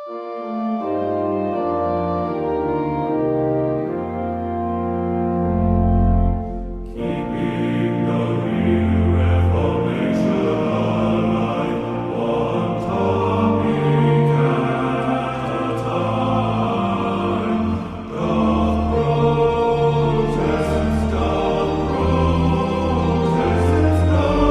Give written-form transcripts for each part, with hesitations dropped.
Keeping the Reformation alive, one topic at a time. Doth protestants, doth protestants, doth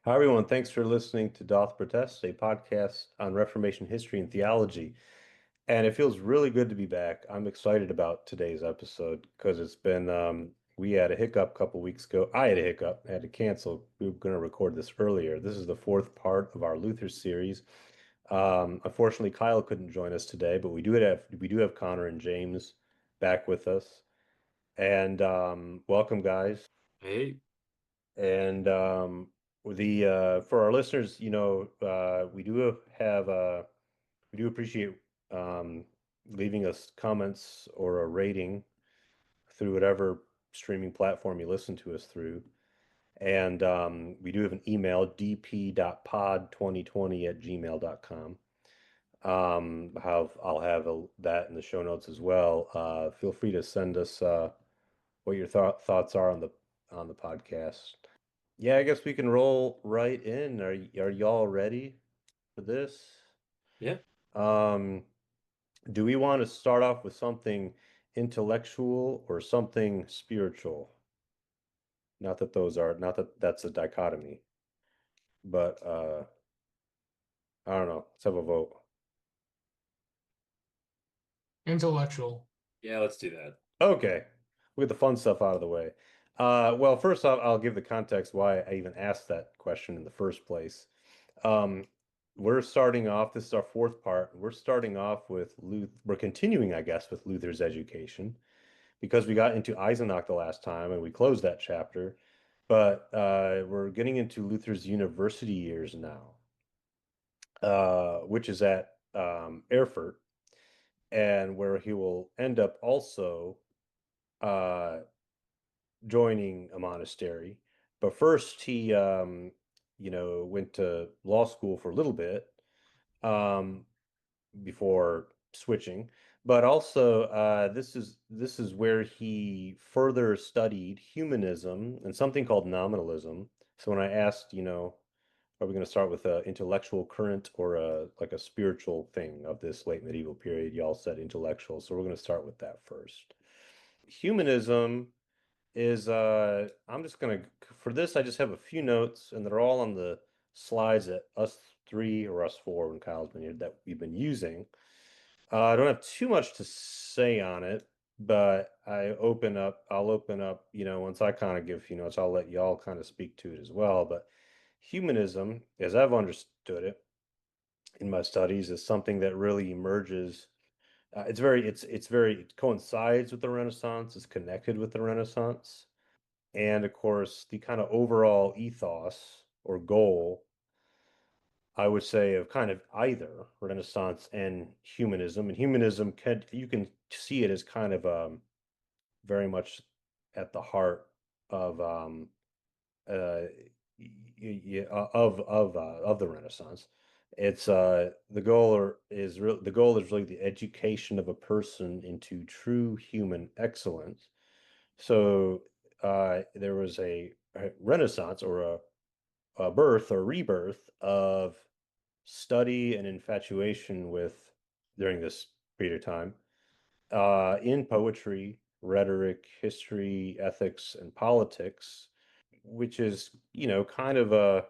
Hi, everyone. Thanks for listening to Doth Protest, a podcast on Reformation history and theology. And it feels really good to be back. I'm excited about today's episode because it's been, we had a hiccup a couple weeks ago. I had a hiccup, I had to cancel. We were going to record this earlier. This is the fourth part of our Luther series. Unfortunately, Kyle couldn't join us today, but we do have Connor and James back with us. And welcome, guys. Hey, And for our listeners, we do appreciate leaving us comments or a rating through whatever streaming platform you listen to us through. And we do have an email, dp.pod2020@gmail.com. I'll have that in the show notes as well. Feel free to send us what your thoughts are on the podcast. Yeah, I guess we can roll right in. Are y'all ready for this? yeah, Um, do we want to start off with something intellectual or something spiritual? Not that that's a dichotomy, but I don't know. Let's have a vote. Intellectual. yeah, let's do that. Okay, we get the fun stuff out of the way. Well, first off, I'll give the context why I even asked that question in the first place. Um, we're starting off, this is our fourth part. We're starting off with we're continuing, I guess, with Luther's education because we got into Eisenach the last time and we closed that chapter. But we're getting into Luther's university years now, which is at Erfurt, and where he will end up also uh, joining a monastery. But first, he, went to law school for a little bit um, before switching. But also, this is where he further studied humanism and something called nominalism. So when I asked, are we going to start with an intellectual current or like a spiritual thing of this late medieval period? Y'all said intellectual, so we're going to start with that first. Humanism is I'm just gonna for this I just have a few notes and they're all on the slides that us three or us four when Kyle's been here that we've been using. I don't have too much to say on it, but I'll open up, once I kind of give a few notes, I'll let y'all kind of speak to it as well. But humanism, as I've understood it in my studies, is something that really emerges. It coincides with the Renaissance, it's connected with the Renaissance. And of course, the kind of overall ethos or goal, I would say, of kind of either Renaissance and humanism. And humanism you can see it as kind of very much at the heart of uh, of the Renaissance. It's the goal is really the education of a person into true human excellence. So there was a renaissance or a birth or rebirth of study and infatuation with during this period of time in poetry, rhetoric, history, ethics, and politics, which is, kind of I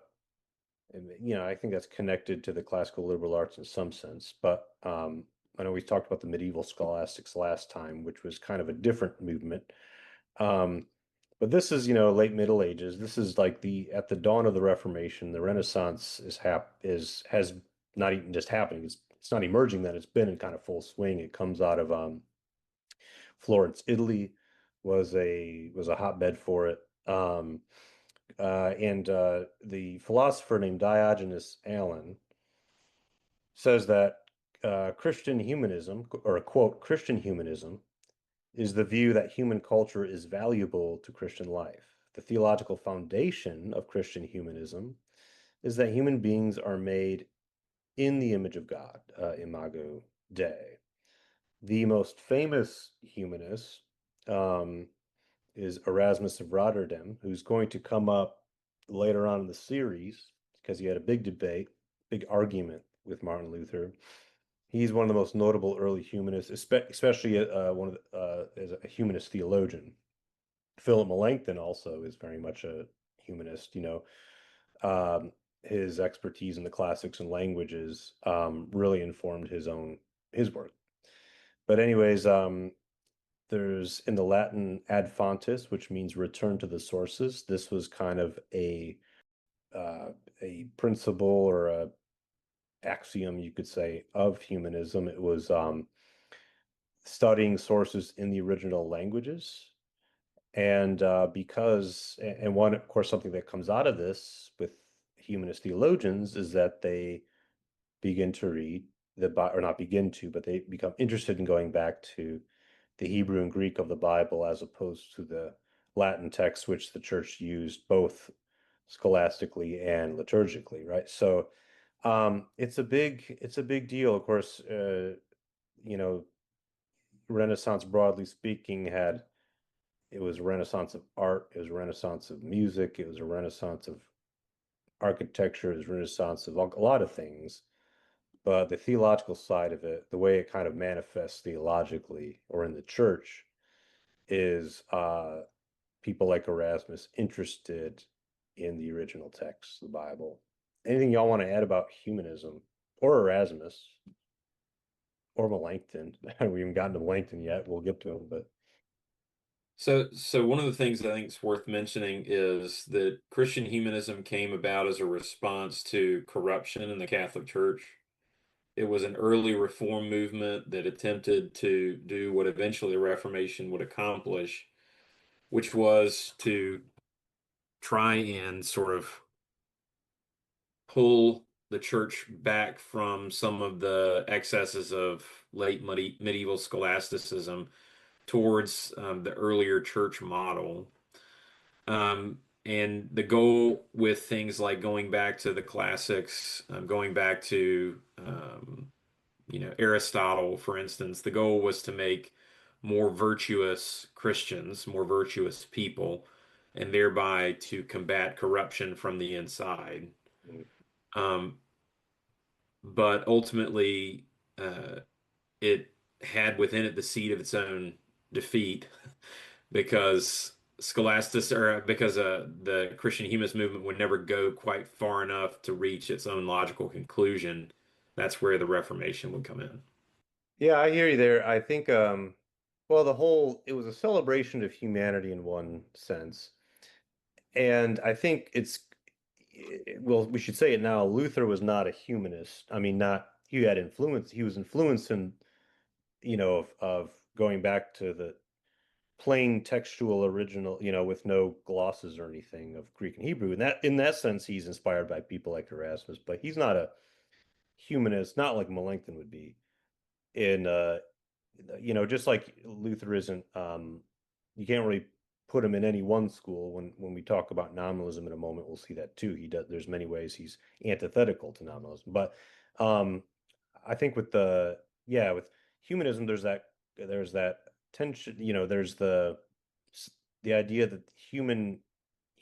think that's connected to the classical liberal arts in some sense. But I know we talked about the medieval scholastics last time, which was kind of a different movement. Um, but this is, late Middle Ages. This is like at the dawn of the Reformation. The Renaissance has not even just happening. It's not emerging then. It's been in kind of full swing. It comes out of Florence, Italy, was a hotbed for it. And the philosopher named Diogenes says that Christian humanism, or a quote, Christian humanism is the view that human culture is valuable to Christian life. The theological foundation of Christian humanism is that human beings are made in the image of God, imago Dei. The most famous humanist is Erasmus of Rotterdam, who's going to come up later on in the series because he had a big debate, big argument with Martin Luther. He's one of the most notable early humanists, especially as a humanist theologian. Philip Melanchthon also is very much a humanist. His expertise in the classics and languages really informed his work. But anyways, there's in the Latin ad fontes, which means return to the sources. This was kind of a principle or a axiom, you could say, of humanism. It was studying sources in the original languages. And one, of course, something that comes out of this with humanist theologians is that they begin to read or not begin to, but they become interested in going back to the Hebrew and Greek of the Bible as opposed to the Latin text, which the church used both scholastically and liturgically, right? So it's a big deal. Of course, Renaissance, broadly speaking, it was a renaissance of art, it was a renaissance of music, it was a renaissance of architecture, it was a renaissance of a lot of things. But the theological side of it, the way it kind of manifests theologically or in the church, is people like Erasmus interested in the original text, the Bible. Anything y'all want to add about humanism or Erasmus or Melanchthon? We haven't gotten to Melanchthon yet. We'll get to him, but So one of the things I think is worth mentioning is that Christian humanism came about as a response to corruption in the Catholic Church. It was an early reform movement that attempted to do what eventually the Reformation would accomplish, which was to try and sort of pull the church back from some of the excesses of late medieval scholasticism towards the earlier church model. And the goal with things like going back to the classics, going back to Aristotle, for instance, the goal was to make more virtuous Christians, more virtuous people, and thereby to combat corruption from the inside. Um, but ultimately, it had within it the seed of its own defeat because the Christian humanist movement would never go quite far enough to reach its own logical conclusion. That's where the Reformation would come in. yeah, I hear you there. I think well, it was a celebration of humanity in one sense. And I think well, we should say it now. Luther was not a humanist. I mean, he had influence. He was influenced of going back to the plain textual original, with no glosses or anything of Greek and Hebrew. And in that sense, he's inspired by people like Erasmus, but he's not a humanist, not like Melanchthon would be. In just like Luther isn't, you can't really put him in any one school. When we talk about nominalism in a moment, we'll see that too. There's many ways he's antithetical to nominalism, but I think with humanism, there's that tension. There's the idea that human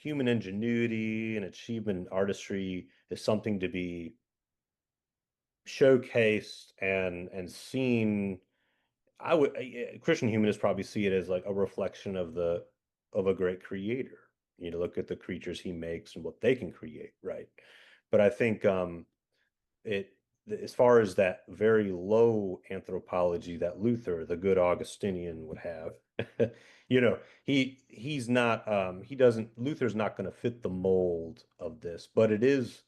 ingenuity and achievement and artistry is something to be showcased and seen. Christian humanists probably see it as like a reflection of a great creator. Look at the creatures he makes and what they can create, right? But I think it as far as that very low anthropology that Luther, the good Augustinian, would have, he's not he doesn't Luther's not going to fit the mold of this, but it's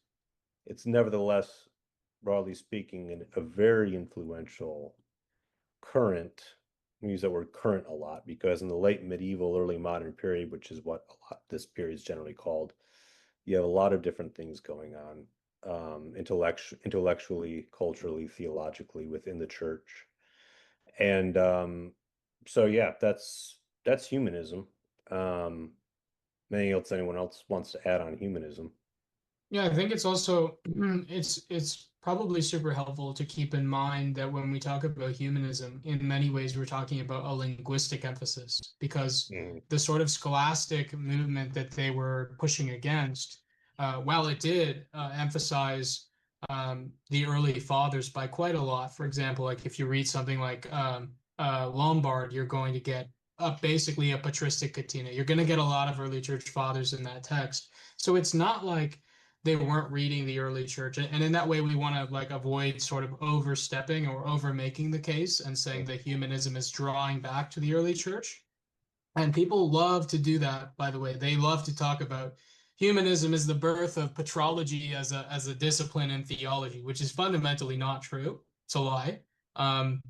nevertheless, broadly speaking, a very influential current. We use that word current a lot because in the late medieval, early modern period, which is what this period is generally called, you have a lot of different things going on, intellectually, culturally, theologically within the church. And So yeah, that's humanism. Um, Anything else anyone else wants to add on humanism? Yeah, I think it's also it's probably super helpful to keep in mind that when we talk about humanism, in many ways we're talking about a linguistic emphasis because Mhm. the sort of scholastic movement that they were pushing against, while it did emphasize the early fathers by quite a lot. For example, like if you read something like Lombard, you're going to get basically a patristic catena. You're going to get a lot of early church fathers in that text. So it's not like they weren't reading the early church. And in that way, we want to like avoid sort of overstepping or over making the case and saying that humanism is drawing back to the early church. And people love to do that, by the way. They love to talk about humanism is the birth of patrology as a discipline in theology, which is fundamentally not true. It's a lie. Um,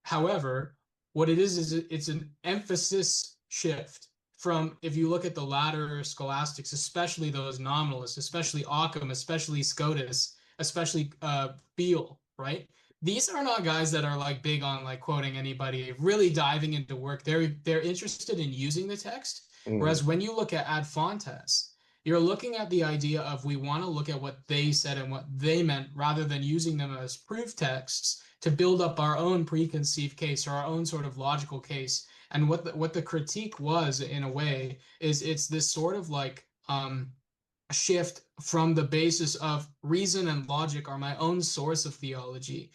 However, what it is it's an emphasis shift from if you look at the latter scholastics, especially those nominalists, especially Occam, especially Scotus, especially Beale, right? These are not guys that are like big on like quoting anybody, really diving into work. They're interested in using the text. Mhm. Whereas when you look at ad fontes, you're looking at the idea of we want to look at what they said and what they meant rather than using them as proof texts to build up our own preconceived case or our own sort of logical case. And what the critique was in a way is it's this sort of like shift from the basis of reason and logic are my own source of theology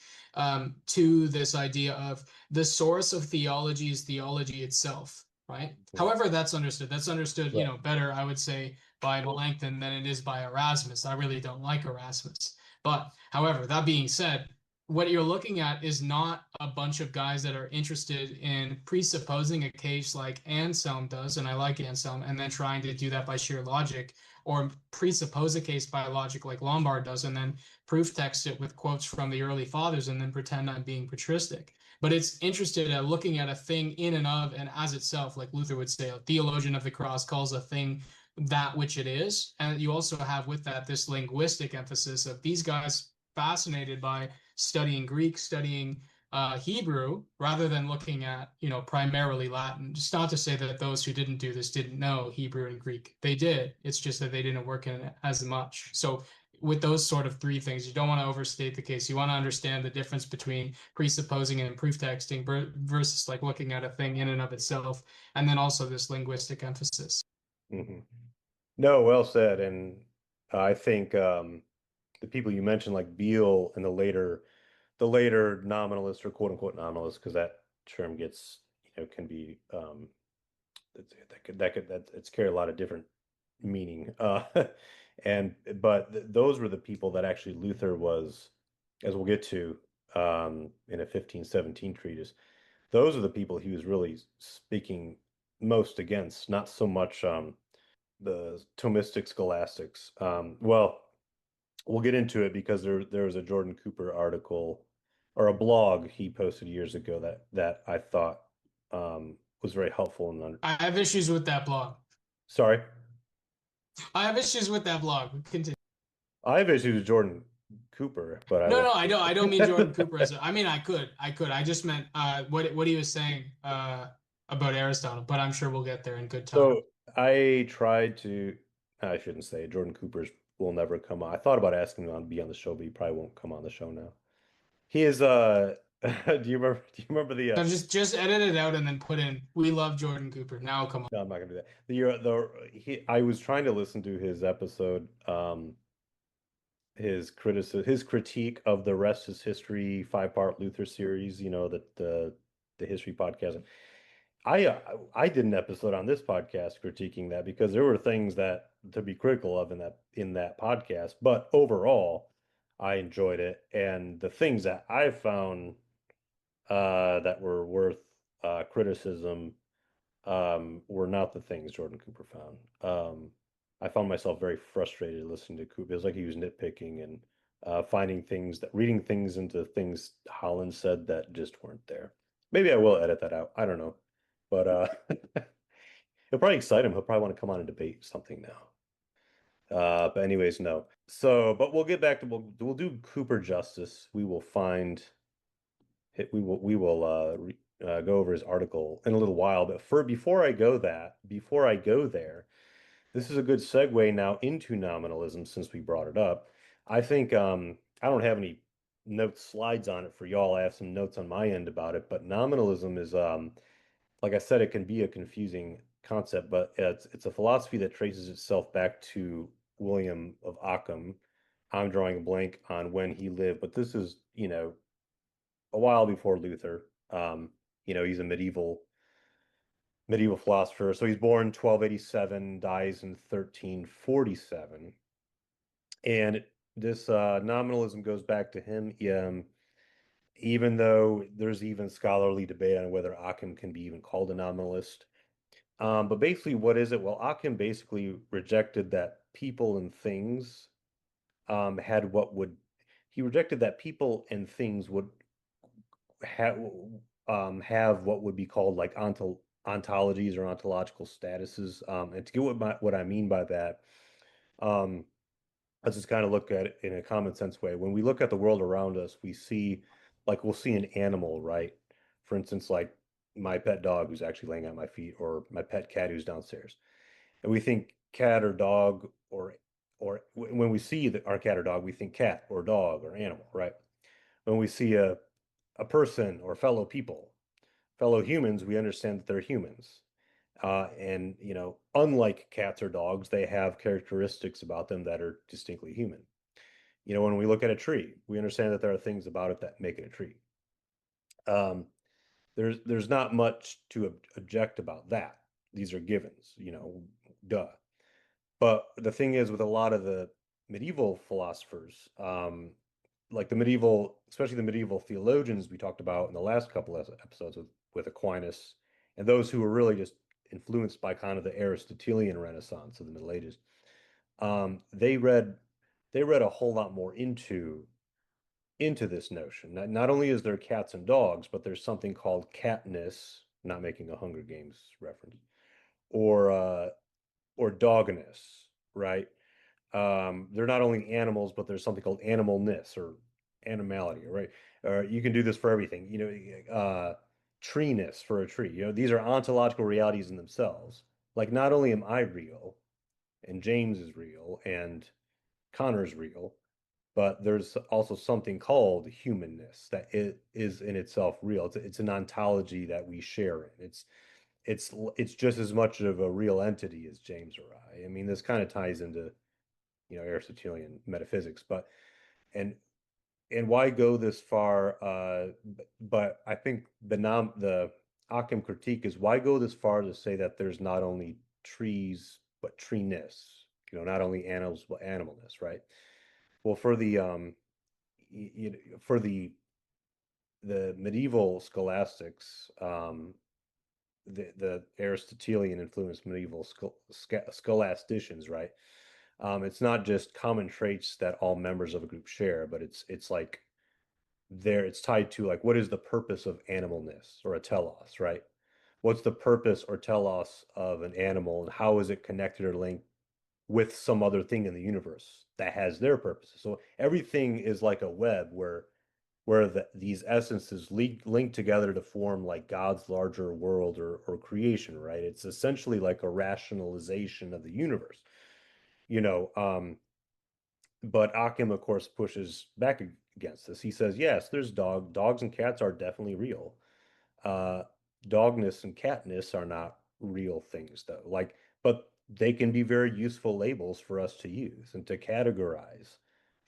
to this idea of the source of theology is theology itself, right? Mhm. However, that's understood. That's understood, Right. better, I would say, by Melanchthon than it is by Erasmus. I really don't like Erasmus. But however, that being said, what you're looking at is not a bunch of guys that are interested in presupposing a case like Anselm does, and I like Anselm, and then trying to do that by sheer logic or presuppose a case by logic like Lombard does, and then proof text it with quotes from the early fathers and then pretend I'm being patristic. But it's interested at looking at a thing in and of and as itself, like Luther would say, a theologian of the cross calls a thing that which it is. And you also have with that this linguistic emphasis of these guys fascinated by studying Greek, studying Hebrew rather than looking at, primarily Latin. Just not to say that those who didn't do this didn't know Hebrew and Greek. They did. It's just that they didn't work in it as much. So with those sort of three things, you don't want to overstate the case. You want to understand the difference between presupposing and proof texting versus like looking at a thing in and of itself, and then also this linguistic emphasis. Mhm. No, well said. And I think the people you mentioned, like Beale and the later nominalists or quote unquote nominalists, because that term gets, can be that it's carry a lot of different meaning. And but th those were the people that actually Luther was, as we'll get to in a 1517 treatise. Those are the people he was really speaking most against, not so much the Thomistic scholastics. Well, we'll get into it because there was a Jordan Cooper article or a blog he posted years ago that I thought was very helpful and I have issues with that blog. sorry. I have issues with that blog. Continue. I have issues with Jordan Cooper, but I No, no, won't. I don't mean Jordan Cooper as I mean, I could. I just meant what he was saying about Aristotle, but I'm sure we'll get there in good time. So I tried to. I shouldn't say Jordan Cooper's will never come on. I thought about asking him to be on the show, but he probably won't come on the show now. He is. Do you remember the? So just edit it out and then put in we love Jordan Cooper. Now come on. No, I'm not gonna do that. I was trying to listen to his episode, his critique of the Rest is History 5-part Luther series. That the history podcast. I did an episode on this podcast critiquing that because there were things that to be critical of in that podcast, but overall, I enjoyed it, and the things that I found that were worth criticism were not the things Jordan Cooper found. I found myself very frustrated listening to Cooper. It was like he was nitpicking and reading things into things Holland said that just weren't there. Maybe I will edit that out. I don't know. But it'll probably excite him. He'll probably want to come on and debate something now. But anyways, no. So, but we'll get back to we'll do Cooper justice. We will find we will go over his article in a little while. But before I go there, this is a good segue now into nominalism since we brought it up. I think I don't have any notes slides on it for y'all. I have some notes on my end about it, but nominalism is like I said, it can be a confusing concept, but it's a philosophy that traces itself back to William of Ockham. I'm drawing a blank on when he lived, but this is, a while before Luther. He's a medieval philosopher. So he's born 1287, dies in 1347. And this nominalism goes back to him, even though there's even scholarly debate on whether Occam can be even called a nominalist. But basically, what is it? Well, Occam basically rejected that people and things had what would he rejected that people and things would have what would be called like ontologies or ontological statuses. And to get what I mean by that, um, let's just kind of look at it in a common sense way. When we look at the world around us, we'll see an animal, right? For instance, like my pet dog who's actually laying at my feet, or my pet cat who's downstairs. And we think cat or dog, or when we see our cat or dog, we think cat or dog or animal, right? When we see a person or fellow humans, we understand that they're humans. And unlike cats or dogs, they have characteristics about them that are distinctly human. When we look at a tree, we understand that there are things about it that make it a tree. Um, there's not much to object about that. These are givens, duh. But the thing is, with a lot of the medieval philosophers, like especially the medieval theologians we talked about in the last couple of episodes with Aquinas, and those who were really just influenced by kind of the Aristotelian Renaissance of the Middle Ages, they read a whole lot more into this notion. Not only is there cats and dogs, but there's something called catness, not making a Hunger Games reference, or dogness, right? They're not only animals, but there's something called animalness or animality, right? You can do this for everything, treeness for a tree. These are ontological realities in themselves. Like, not only am I real, and James is real, and Connor's real, but there's also something called humanness that it is in itself real. It's an ontology that we share in. It's just as much of a real entity as James or I. I mean, this kind of ties into Aristotelian metaphysics, and and why go this far? But I think the Occam critique is, why go this far to say that there's not only trees but treeness, not only animals but animalness, right? Well, for the medieval scholastics, the Aristotelian influenced medieval scholasticians, right? It's not just common traits that all members of a group share, but it's like it's tied to, like, what is the purpose of animalness or a telos, right? What's the purpose or telos of an animal, and how is it connected or linked with some other thing in the universe that has their purposes? So everything is like a web where these essences link together to form like God's larger world or creation, right? It's essentially like a rationalization of the universe, you know. But Occam, of course, pushes back against this. He says, yes, there's dogs and cats are definitely real. Uh, Dogness and catness are not real things, though. Like, but they can be very useful labels for us to use and to categorize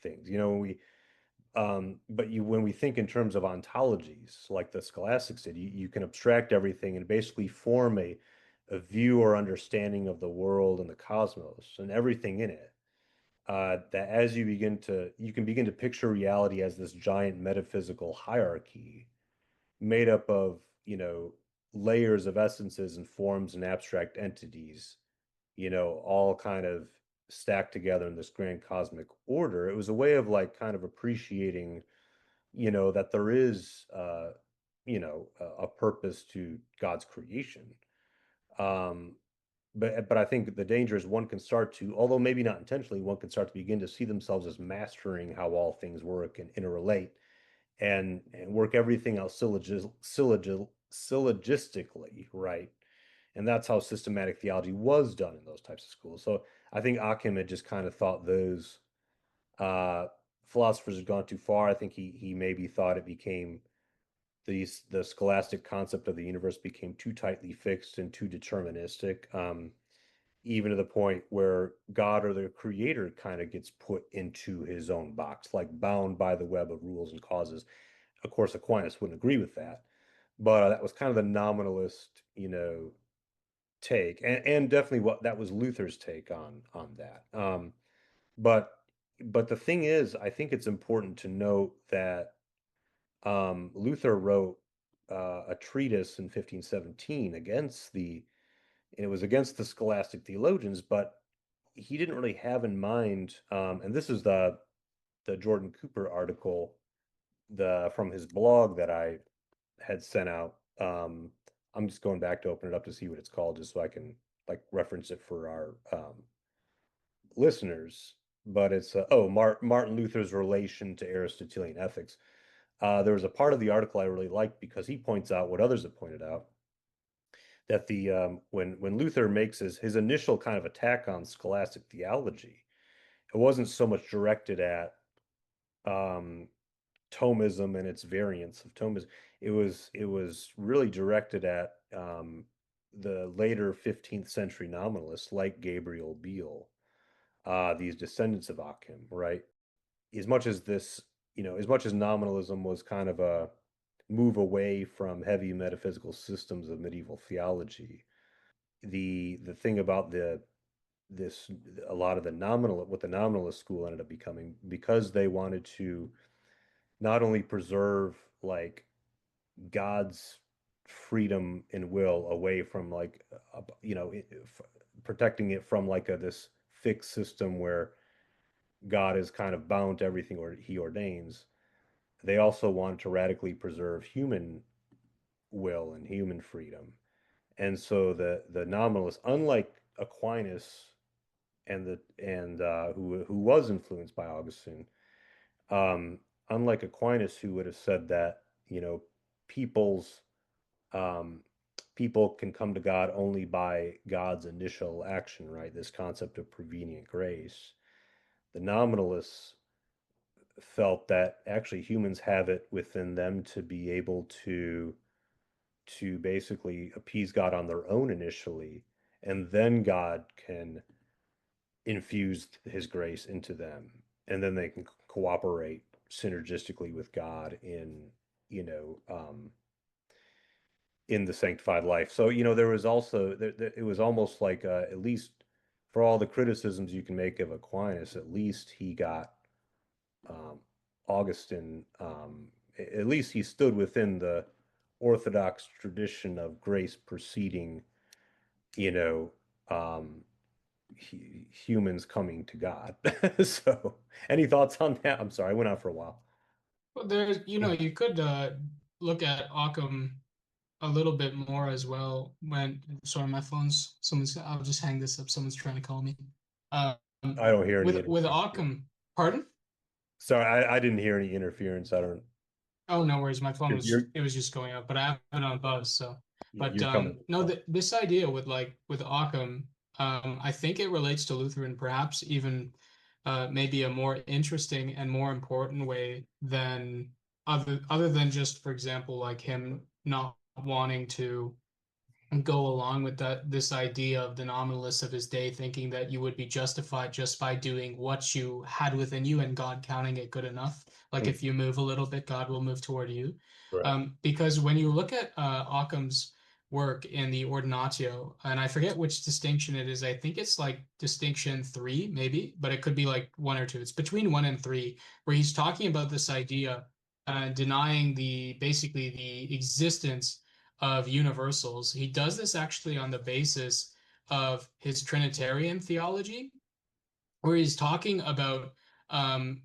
things. When we think in terms of ontologies, like the scholastics did, you can abstract everything and basically form a view or understanding of the world and the cosmos and everything in it. That as you can begin to picture reality as this giant metaphysical hierarchy made up of, layers of essences and forms and abstract entities, all kind of stacked together in this grand cosmic order. It was a way of like kind of appreciating, that there is, a purpose to God's creation. Um, but I think the danger is one can start to, although maybe not intentionally, one can start to begin to see themselves as mastering how all things work and interrelate, and work everything out syllogistically, right? And that's how systematic theology was done in those types of schools. So I think Occam had just kind of thought those uh, philosophers had gone too far. I think he maybe thought it became the scholastic concept of the universe became too tightly fixed and too deterministic, even to the point where God or the creator kind of gets put into his own box, like bound by the web of rules and causes. Of course, Aquinas wouldn't agree with that, but that was kind of the nominalist, take, and definitely what that was Luther's take on that. But but the thing is, I think it's important to note that Luther wrote a treatise in 1517 against and it was against the scholastic theologians, but he didn't really have in mind, and this is the Jordan Cooper article from his blog that I had sent out. I'm just going back to open it up to see what it's called, just so I can like reference it for our listeners. But it's Martin Luther's relation to Aristotelian ethics. There was a part of the article I really liked because he points out what others have pointed out, that when Luther makes his initial kind of attack on scholastic theology, it wasn't so much directed at um, Thomism and its variants of Thomism. It was really directed at the later 15th century nominalists like Gabriel Biel, these descendants of Occam, right? As much as as much as nominalism was kind of a move away from heavy metaphysical systems of medieval theology, the thing about this a lot of the what the nominalist school ended up becoming, because they wanted to not only preserve like God's freedom and will away from like protecting it from like this fixed system where God is kind of bound to everything or he ordains. They also wanted to radically preserve human will and human freedom. And so the nominalists, unlike Aquinas who was influenced by Augustine, um, unlike Aquinas, who would have said that people's um, people can come to God only by God's initial action, right? This concept of prevenient grace. The nominalists felt that actually humans have it within them to be able to basically appease God on their own initially, and then God can infuse his grace into them, and then they can cooperate synergistically with God you know, um, in the sanctified life. So, there was also it was almost like at least for all the criticisms you can make of Aquinas, at least he got um, Augustine. At least he stood within the Orthodox tradition of grace preceding, you know, um, humans coming to God. So, any thoughts on that? I'm sorry, I went on for a while. Well, you could look at Occam a little bit more as well. Sorry, my phone's someone's. I'll just hang this up. Someone's trying to call me. Um, I don't hear any with interference. Occam, pardon? Sorry, I didn't hear any interference. I don't. Oh, no worries. My phone You're was just going up, but I have it on buzz. So, but you're coming. no, this idea with Occam, I think it relates to Lutheran, perhaps even maybe a more interesting and more important way than other than just, for example, like him not wanting to go along with this idea of the nominalists of his day thinking that you would be justified just by doing what you had within you and God counting it good enough. Like if you move a little bit, God will move toward you. Right. Because when you look at Occam's work in the Ordinatio, and I forget which distinction it is, I think it's like distinction 3 maybe, but it could be like 1 or 2. It's between 1 and 3, where he's talking about this idea, denying basically the existence of universals. He does this actually on the basis of his Trinitarian theology, where he's talking about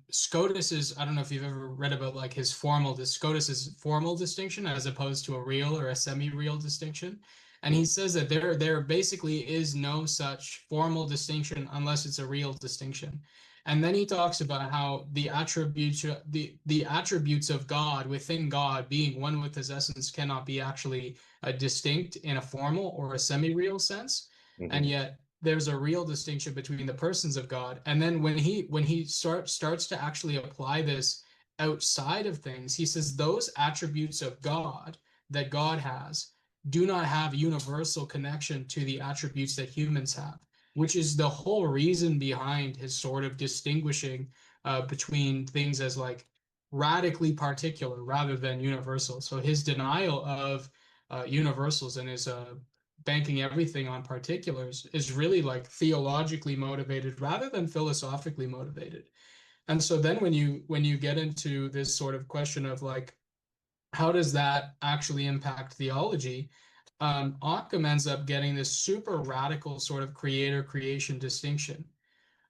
Scotus's. I don't know if you've ever read about like Scotus's formal distinction as opposed to a real or a semi-real distinction. And he says that there basically is no such formal distinction unless it's a real distinction. And then he talks about how the attributes of God within God, being one with his essence, cannot be actually distinct in a formal or a semi-real sense. And yet there's a real distinction between the persons of God. And then when he starts to actually apply this outside of things, he says those attributes of God that God has do not have universal connection to the attributes that humans have, which is the whole reason behind his sort of distinguishing between things as like radically particular rather than universal. So his denial of universals and his banking everything on particulars is really like theologically motivated rather than philosophically motivated. And so then when you get into this sort of question of like, how does that actually impact theology? Occam ends up getting this super radical sort of creator creation distinction,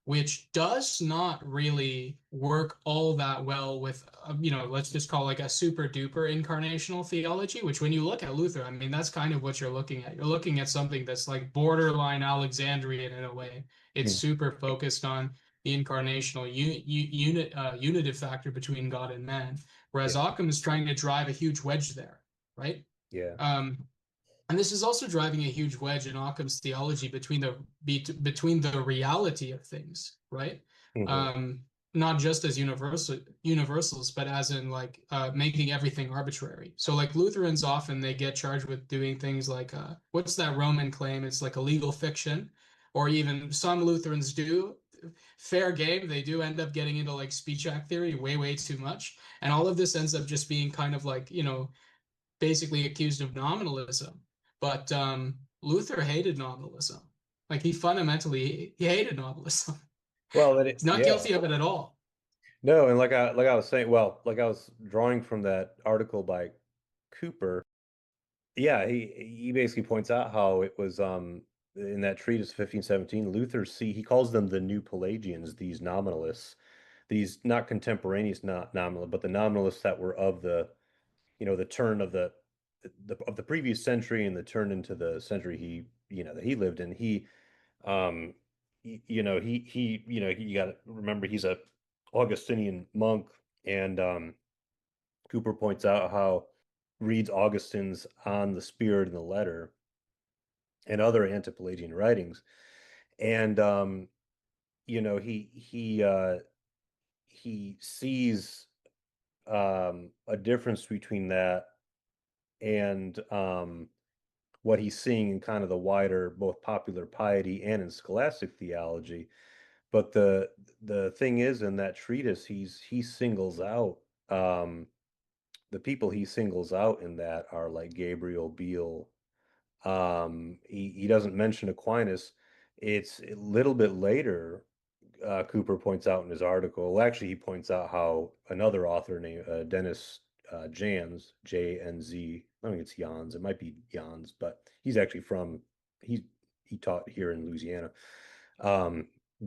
which does not really work all that well with, let's just call like a super duper incarnational theology, which when you look at Luther, I mean, that's kind of what you're looking at. You're looking at something that's like borderline Alexandrian in a way. It's super focused on the incarnational unitive factor between God and man, whereas Occam is trying to drive a huge wedge there, right? Yeah. And this is also driving a huge wedge in Occam's theology between the reality of things, right? Not just as universals, but as in like making everything arbitrary. So like Lutherans often they get charged with doing things like what's that Roman claim? It's like a legal fiction, or even some Lutherans do. Fair game, they do end up getting into like speech act theory way too much, and all of this ends up just being kind of like basically accused of nominalism. But Luther hated nominalism. Like he hated nominalism. Well, He's not guilty of it at all. No, and like I was saying, well, like I was drawing from that article by Cooper. Yeah, he basically points out how it was in that treatise 1517, Luther he calls them the new Pelagians, these nominalists, these not contemporaneous not nominal, but the nominalists that were of the turn of the previous century and the turn into the century that he lived in. Um you got to remember he's a Augustinian monk, and Cooper points out how reads Augustine's On the Spirit in the Letter and other anti-Pelagian writings, and he sees a difference between that and what he's seeing in kind of the wider both popular piety and in scholastic theology. But the thing is, in that treatise, he singles out the people he singles out in that are like Gabriel Beale. He doesn't mention Aquinas. It's a little bit later. Cooper points out in his article. Well, actually, he points out how another author named Denis Janz, J-N-Z. I think it's Janz. It might be Janz, but he's actually he taught here in Louisiana.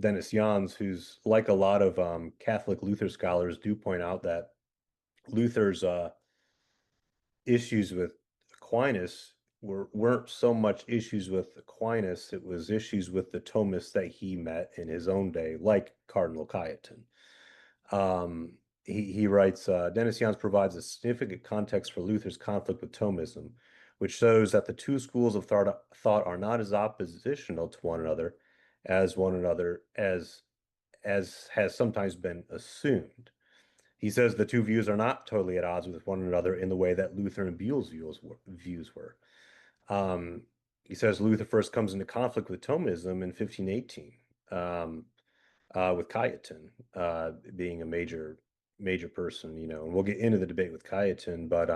Denis Janz, who's like a lot of Catholic Luther scholars, do point out that Luther's issues with Aquinas weren't so much issues with Aquinas, it was issues with the Thomists that he met in his own day, like Cardinal Cajetan. He writes, Denis Janz provides a significant context for Luther's conflict with Thomism, which shows that the two schools of thought are not as oppositional to one another as has sometimes been assumed. He says the two views are not totally at odds with one another in the way that Luther and Beale's views were. He says Luther first comes into conflict with Thomism in 1518, with Cajetan being a major person, and we'll get into the debate with Cajetan, but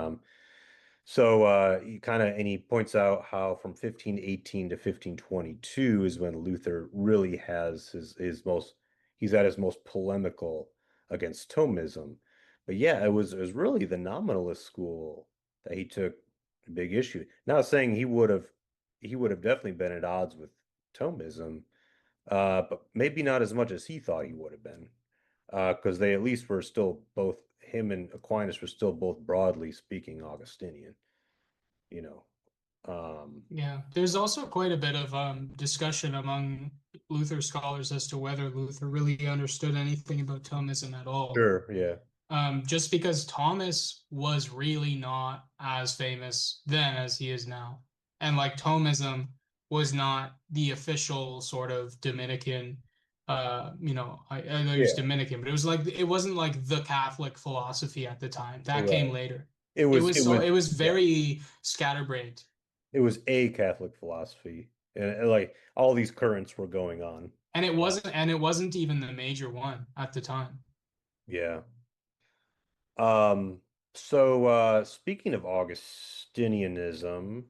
he points out how from 1518 to 1522 is when Luther really has he's at his most polemical against Thomism. But yeah, it was really the nominalist school that he took a big issue. Not saying he would have definitely been at odds with Thomism, but maybe not as much as he thought he would have been, because they at least were still both, him and Aquinas were still both broadly speaking Augustinian, you know. Yeah, there's also quite a bit of discussion among Luther scholars as to whether Luther really understood anything about Thomism at all. Sure, yeah. Just because Thomas was really not as famous then as he is now. And like Thomism was not the official sort of Dominican, I know he was Yeah, Dominican, but it wasn't like the Catholic philosophy at the time. That came right. later. It was it was It was yeah. very scatterbrained. It was a Catholic philosophy, and like all these currents were going on. And it wasn't even the major one at the time. Yeah. Um, so speaking of Augustinianism,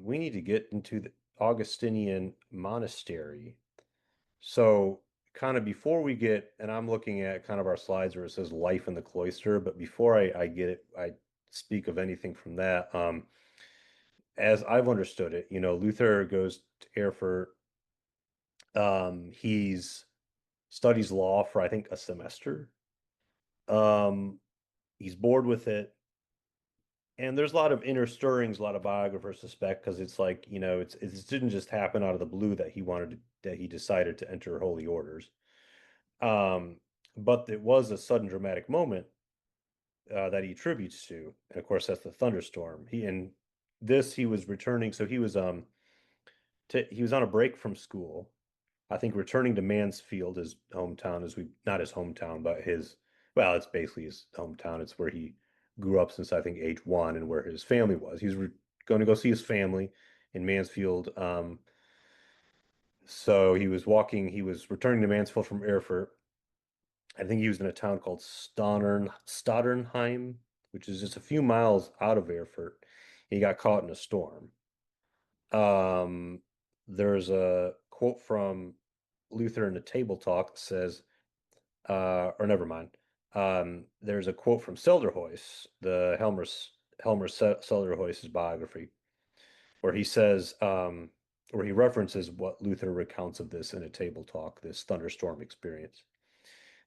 we need to get into the Augustinian monastery. So kind of before we get, and I'm looking at kind of our slides where it says life in the cloister, but before I get it, I speak of anything from that. As I've understood it, Luther goes to Erfurt. He's studies law for I think a semester. Um, he's bored with it. And there's a lot of inner stirrings, a lot of biographers suspect, because it's like, it didn't just happen out of the blue that he decided to enter holy orders. Um, but it was a sudden dramatic moment that he attributes to. And of course, that's the thunderstorm. He was returning, so he was on a break from school. I think returning to Mansfield, his hometown, not his hometown, but well, it's basically his hometown. It's where he grew up since I think age 1 and where his family was. He was going to go see his family in Mansfield. So he was returning to Mansfield from Erfurt. I think he was in a town called Stotternheim, which is just a few miles out of Erfurt. He got caught in a storm. Um, there's a quote from Luther in a table talk that says, or never mind. There's a quote from Selderhuis, the Helmer Selderhuis's biography, where he says, where he references what Luther recounts of this in a table talk, this thunderstorm experience.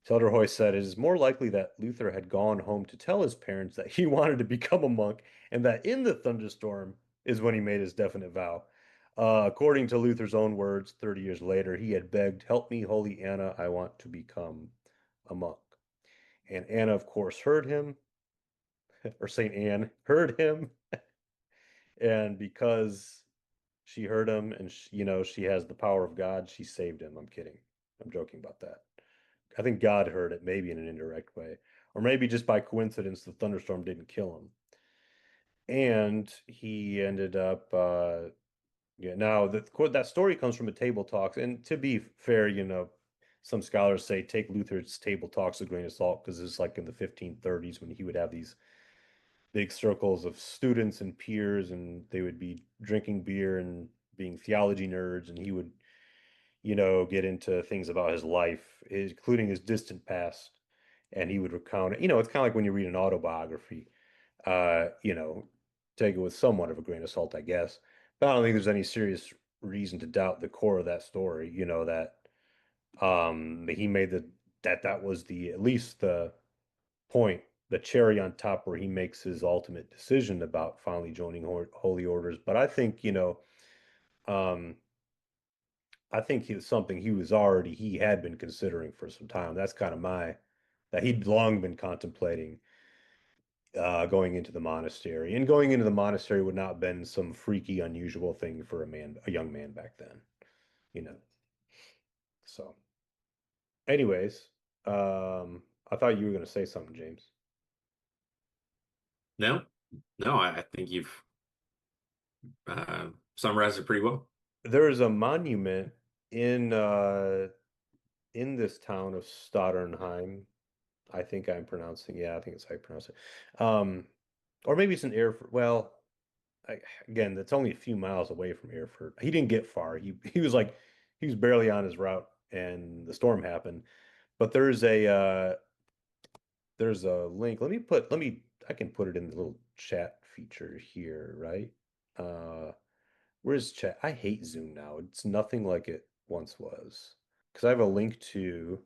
Selderhuis said it is more likely that Luther had gone home to tell his parents that he wanted to become a monk and that in the thunderstorm is when he made his definite vow. According to Luther's own words, 30 years later, he had begged, "Help me, Holy Anna, I want to become a monk." And Anna, of course, heard him, or Saint Anne heard him. And because she heard him and she has the power of God, she saved him. I'm kidding. I'm joking about that. I think God heard it, maybe in an indirect way, or maybe just by coincidence, the thunderstorm didn't kill him. And he ended up, yeah. Now that story comes from a table talks, and to be fair, some scholars say take Luther's table talks with a grain of salt because it's like in the 1530s when he would have these big circles of students and peers, and they would be drinking beer and being theology nerds, and he would get into things about his life, including his distant past. And he would recount it. It's kind of like when you read an autobiography, uh, you know, take it with somewhat of a grain of salt, I guess. But I don't think there's any serious reason to doubt the core of that story, that he made that was at least the point, the cherry on top where he makes his ultimate decision about finally joining holy orders. But um, I think he was something he had been considering for some time. That's kind of that he'd long been contemplating going into the monastery. And going into the monastery would not have been some freaky, unusual thing for a young man back then, you know. So, anyways, I thought you were going to say something, James. No, no, I think you've summarized it pretty well. There is a monument in in this town of Stotternheim. I think I'm pronouncing, yeah, I think it's how you pronounce it. Or maybe it's in Erfurt. Well, again, that's only a few miles away from Erfurt. He didn't get far. He was barely on his route, and the storm happened. But there's a link. I can put it in the little chat feature here, right? Uh, where's chat? I hate Zoom now. It's nothing like it once was. Because I have a link to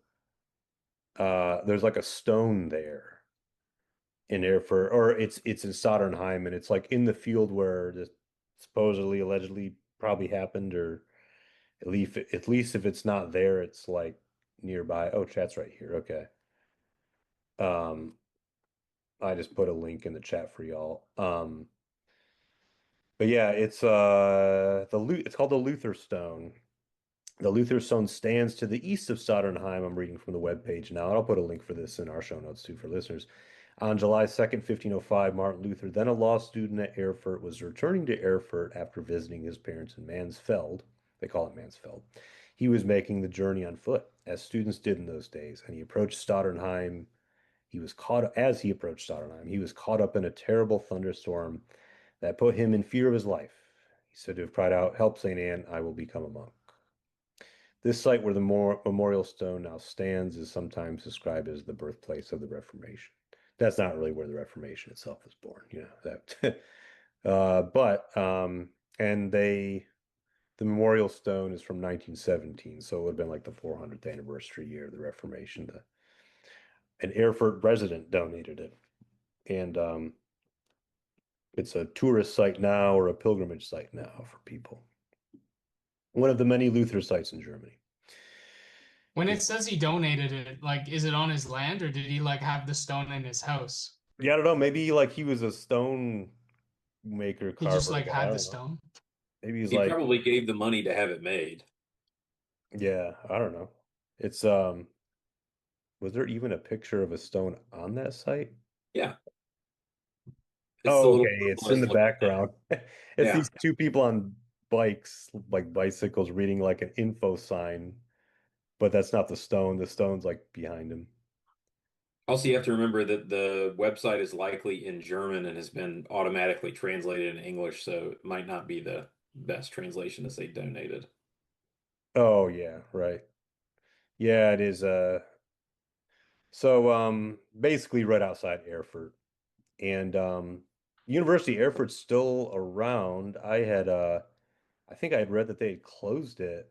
there's like a stone there in Erfurt, or it's in Sotternheim, and it's like in the field where this supposedly, allegedly, probably happened, or At least if it's not there, it's like nearby. Oh, chat's right here. Okay. Um, I just put a link in the chat for y'all. But yeah, it's called the Luther Stone. The Luther Stone stands to the east of Stotternheim. I'm reading from the webpage now, and I'll put a link for this in our show notes too for listeners. On July 2nd, 1505, Martin Luther, then a law student at Erfurt, was returning to Erfurt after visiting his parents in Mansfeld. They call it Mansfeld. He was making the journey on foot, as students did in those days, and he approached Stotternheim. As he approached Stotternheim, he was caught up in a terrible thunderstorm that put him in fear of his life. He said to have cried out, "Help, St. Anne, I will become a monk." This site where the memorial stone now stands is sometimes described as the birthplace of the Reformation. That's not really where the Reformation itself was born, that. But and the memorial stone is from 1917, so it would have been like the 400th anniversary year of the Reformation. An Erfurt resident donated it, and it's a tourist site now or a pilgrimage site now for people. One of the many Luther sites in Germany. When it says he donated it, like, is it on his land or did he like have the stone in his house? Yeah, I don't know. Maybe like he was a stone maker, He just carver like guy. I had the don't know. stone. Maybe he's He like, probably gave the money to have it made. yeah, I don't know. It's was there even a picture of a stone on that site? Yeah. It's the Oh, little okay. purple It's I in was the looking at. background. It's Yeah. these two people on bikes, like bicycles, reading like an info sign, but that's not the stone. The stone's like behind him. Also, you have to remember that the website is likely in German and has been automatically translated in English, so it might not be the best translation to say donated. Oh, yeah, right. Yeah, it is. So basically right outside Erfurt. And University of Erfurt's still around. I think I had read that they had closed it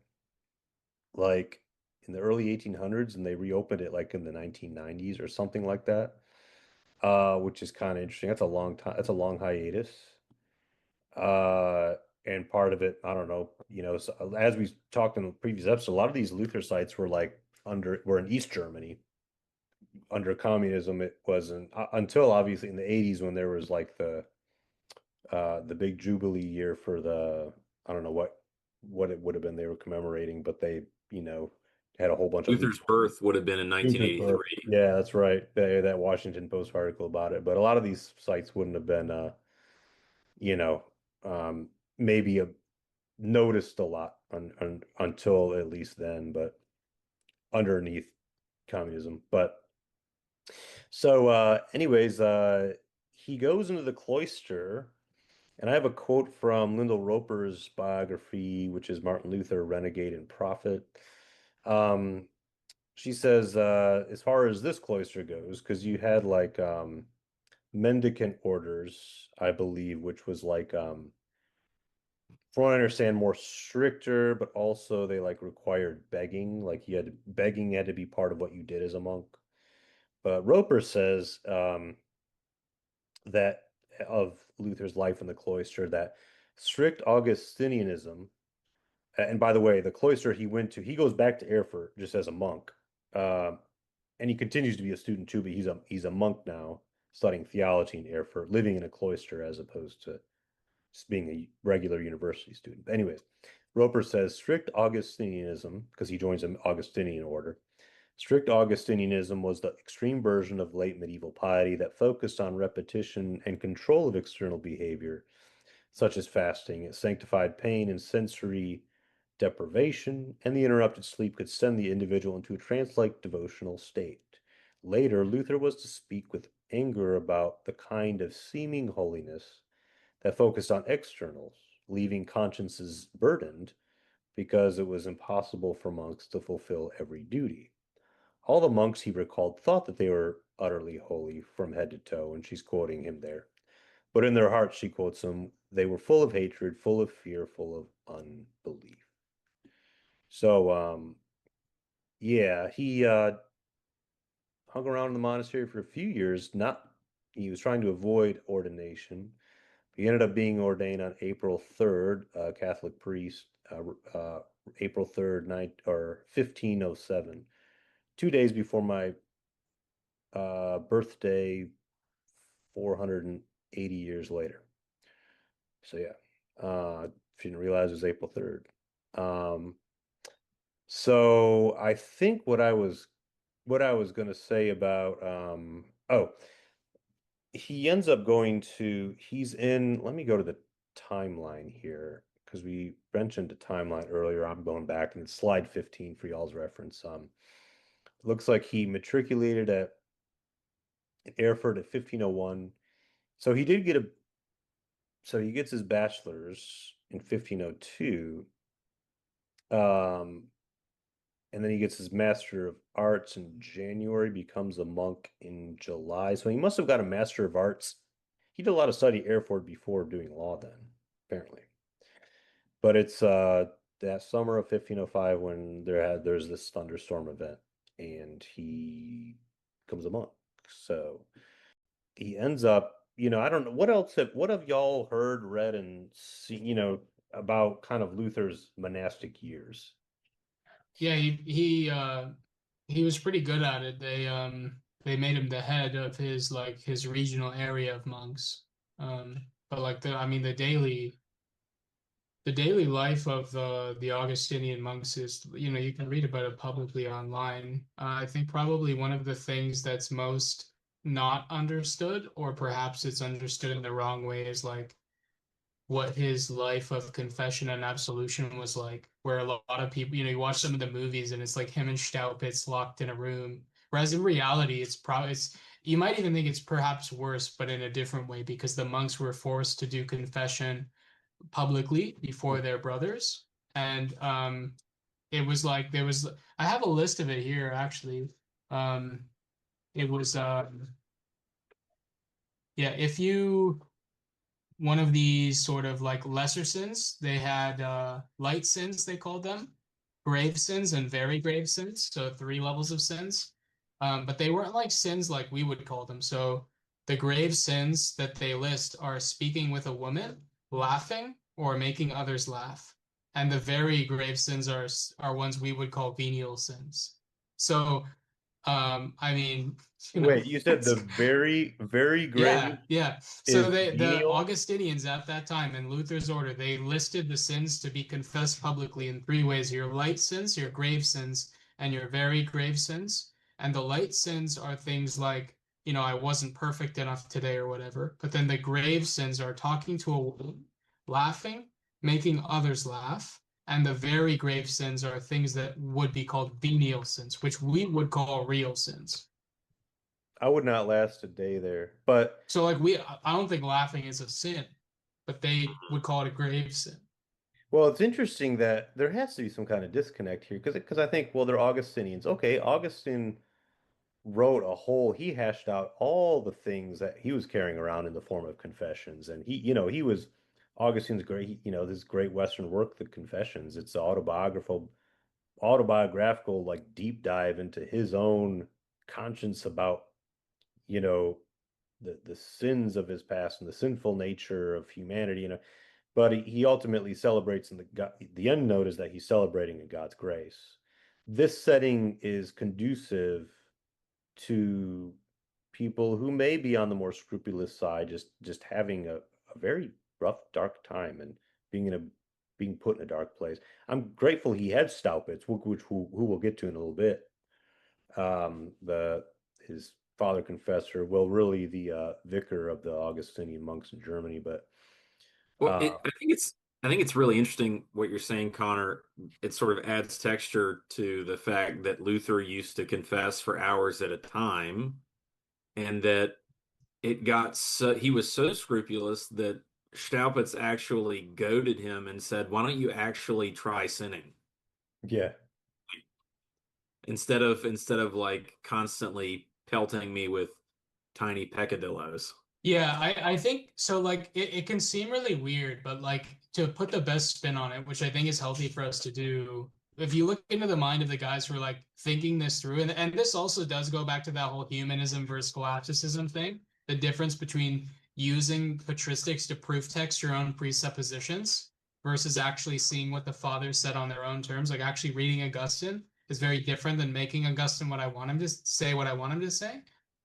like in the early 1800s and they reopened it like in the 1990s or something like that. Which is kind of interesting. That's a long time. That's a long hiatus. Uh, and part of it, I don't know, so as we talked in the previous episode, a lot of these Luther sites were in East Germany under communism. It wasn't until obviously in the 80s when there was like the big Jubilee year for I don't know what it would have been they were commemorating, but they, had a whole bunch of Luther's birth would have been in Luther's birth. 1983. Yeah, that's right. That Washington Post article about it. But a lot of these sites wouldn't have been, you know, maybe noticed a lot until at least then, but underneath communism. But so, anyways, he goes into the cloister. And I have a quote from Lyndall Roper's biography, which is Martin Luther, Renegade and Prophet. Um, she says, as far as this cloister goes, because you had like mendicant orders, I believe, which was like, from what I understand, more stricter, but also they like required begging. Like begging had to be part of what you did as a monk. But Roper says, that of Luther's life in the cloister, that strict Augustinianism, and by the way, the cloister he went to, he goes back to Erfurt just as a monk, uh, and he continues to be a student too, but he's a monk now, studying theology in Erfurt, living in a cloister as opposed to just being a regular university student. But anyways, Roper says strict Augustinianism, because he joins an Augustinian order. Strict Augustinianism was the extreme version of late medieval piety that focused on repetition and control of external behavior, such as fasting. It sanctified pain and sensory deprivation, and the interrupted sleep could send the individual into a trance-like devotional state. Later, Luther was to speak with anger about the kind of seeming holiness that focused on externals, leaving consciences burdened because it was impossible for monks to fulfill every duty. All the monks, he recalled, thought that they were utterly holy from head to toe, and she's quoting him there. But in their hearts, she quotes him, they were full of hatred, full of fear, full of unbelief. So, yeah, he hung around in the monastery for a few years. He was trying to avoid ordination. He ended up being ordained on April 3rd, Catholic priest, April 3rd, 1507, 2 days before my birthday, 480 years later. So yeah, if you didn't realize it was April 3rd. So I think what I was going to say about he ends up he's in, let me go to the timeline here because we mentioned the timeline earlier. I'm going back and it's slide 15 for y'all's reference. Looks like he matriculated at Erfurt at 1501. So he gets his bachelor's in 1502. And then he gets his Master of Arts in January, becomes a monk in July. So he must have got a Master of Arts. He did a lot of study at Erfurt before doing law then, apparently. But it's that summer of 1505 when there's this thunderstorm event and he becomes a monk. So he ends up, I don't know what have y'all heard, read, and seen, about kind of Luther's monastic years? Yeah, he was pretty good at it. They made him the head of his regional area of monks. But like the daily life of the Augustinian monks is, you can read about it publicly online. I think probably one of the things that's most not understood, or perhaps it's understood in the wrong way, is like what his life of confession and absolution was like, where a lot of people, you watch some of the movies and it's like him and Staupitz locked in a room. Whereas in reality, you might even think it's perhaps worse, but in a different way, because the monks were forced to do confession publicly before their brothers. And it was like I have a list of it here actually. It was yeah, if you one of these sort of like lesser sins. They had light sins, they called them, grave sins, and very grave sins. So three levels of sins. But they weren't like sins like we would call them. So the grave sins that they list are speaking with a woman, laughing, or making others laugh. And the very grave sins are ones we would call venial sins. So I mean, Wait, you said the very, very grave yeah. So is the venial? Augustinians at that time in Luther's order, they listed the sins to be confessed publicly in three ways: your light sins, your grave sins, and your very grave sins. And the light sins are things like, I wasn't perfect enough today or whatever. But then the grave sins are talking to a woman, laughing, making others laugh. And the very grave sins are things that would be called venial sins, which we would call real sins. I would not last a day there. But So like I don't think laughing is a sin, but they would call it a grave sin. well, it's interesting that there has to be some kind of disconnect here because I think, well, they're Augustinians. Okay, Augustine he hashed out all the things that he was carrying around in the form of confessions. And he was Augustine's great, this great Western work, the Confessions. It's autobiographical, like deep dive into his own conscience about, you know, the sins of his past and the sinful nature of humanity, but he ultimately celebrates the end note is that he's celebrating in God's grace. This setting is conducive to people who may be on the more scrupulous side, just having a very rough, dark time and being put in a dark place. I'm grateful he had Staupitz, who we'll get to in a little bit. His father confessor, well, really the vicar of the Augustinian monks in Germany, but Well, I think it's really interesting what you're saying, Connor. It sort of adds texture to the fact that Luther used to confess for hours at a time, and that he was so scrupulous that Staupitz actually goaded him and said, "Why don't you actually try sinning yeah. instead of like constantly pelting me with tiny peccadillos?" Yeah, I think so. Like it can seem really weird, but like to put the best spin on it, which I think is healthy for us to do, if you look into the mind of the guys who are like thinking this through, and this also does go back to that whole humanism versus scholasticism thing, the difference between using patristics to proof text your own presuppositions versus actually seeing what the fathers said on their own terms. Like actually reading Augustine is very different than making Augustine what I want him to say, what I want him to say.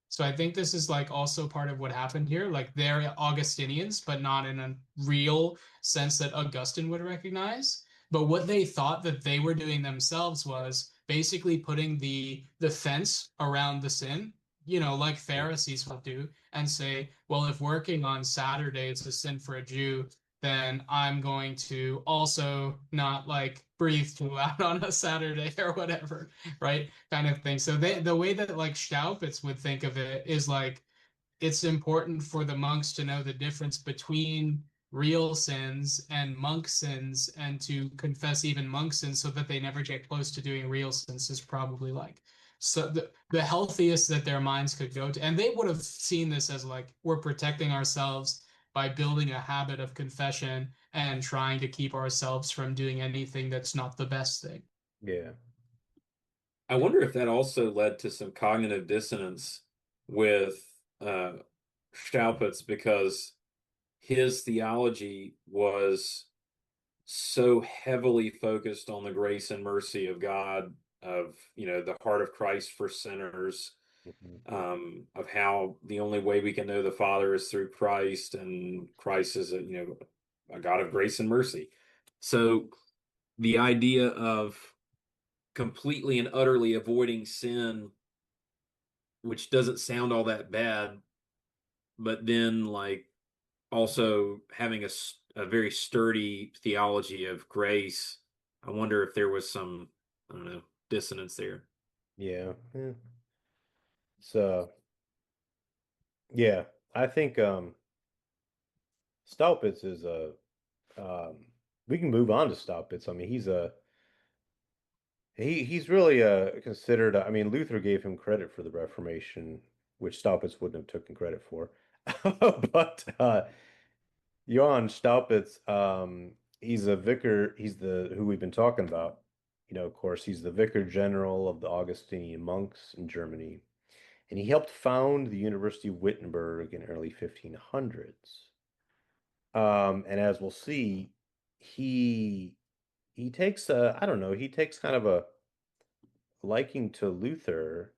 So I think this is like also part of what happened here. Like they're Augustinians, but not in a real sense that Augustine would recognize. But what they thought that they were doing themselves was basically putting the fence around the sin, like Pharisees would do, and say, well, if working on Saturday is a sin for a Jew, then I'm going to also not like breathe too loud on a Saturday or whatever, right? Kind of thing. So the way that like Staupitz would think of it is like it's important for the monks to know the difference between real sins and monk sins and to confess even monk sins so that they never get close to doing real sins is probably like so the healthiest that their minds could go to. And they would have seen this as like we're protecting ourselves by building a habit of confession and trying to keep ourselves from doing anything that's not the best thing. Yeah. I wonder if that also led to some cognitive dissonance with Staupitz because his theology was so heavily focused on the grace and mercy of God, of the heart of Christ for sinners, of how the only way we can know the Father is through Christ, and Christ is a God of grace and mercy. So the idea of completely and utterly avoiding sin, which doesn't sound all that bad, but then like also having a very sturdy theology of grace. I wonder if there was some, I don't know, dissonance there. Yeah. Yeah. So yeah, I think Staupitz is a we can move on to Staupitz. I mean, he's really considered. I mean, Luther gave him credit for the Reformation, which Staupitz wouldn't have taken credit for. But Johann Staupitz, he's a vicar. He's the who we've been talking about. Of course, he's the vicar general of the Augustinian monks in Germany, and he helped found the University of Wittenberg in early 1500s. And as we'll see, he he takes I don't know, he takes kind of a liking to Luther,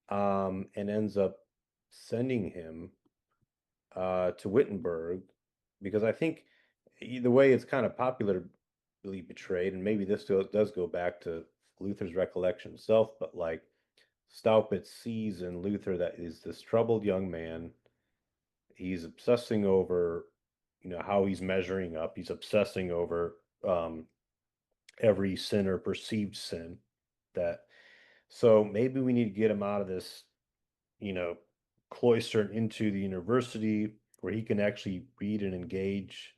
and ends up sending him to Wittenberg because I think the way it's kind of popularly portrayed, and maybe this does go back to Luther's recollection himself, but like Staupitz sees in Luther that is this troubled young man. He's obsessing over, how he's measuring up. He's obsessing over every sin or perceived sin that. So maybe we need to get him out of this, you know, cloister and into the university where he can actually read and engage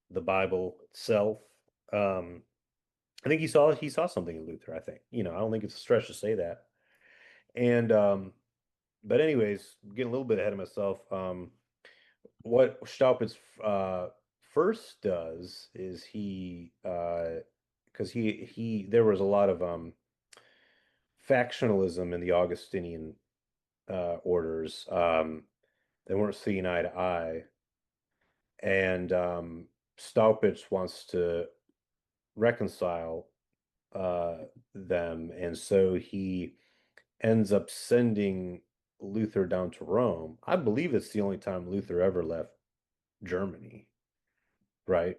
the Bible itself. Um, I think he saw something in Luther, I think. I don't think it's a stretch to say that. And but anyways, getting a little bit ahead of myself. What Staupitz first does is because he there was a lot of factionalism in the Augustinian orders. They weren't seeing eye to eye, and Staupitz wants to reconcile them, and so he ends up sending Luther down to Rome. I believe it's the only time Luther ever left Germany, right?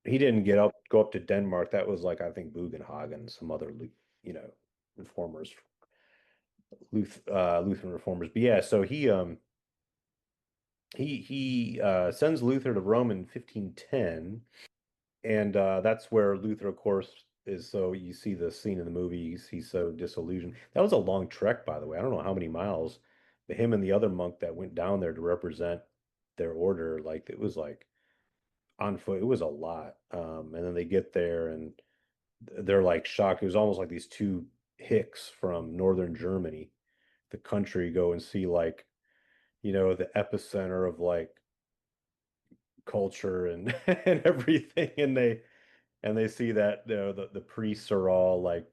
He didn't go up to Denmark. That was like I think Bugenhagen, some other reformers, Lutheran reformers. But yeah, so he sends Luther to Rome in 1510, and that's where Luther, of course, is. So you see the scene in the movie. He's so disillusioned. That was a long trek, by the way. I don't know how many miles, but him and the other monk that went down there to represent their order, like it was like on foot. It was a lot. And then they get there and they're like shocked. It was almost like these two hicks from northern Germany, the country, go and see like, the epicenter of like culture and and everything. And they see that the priests are all like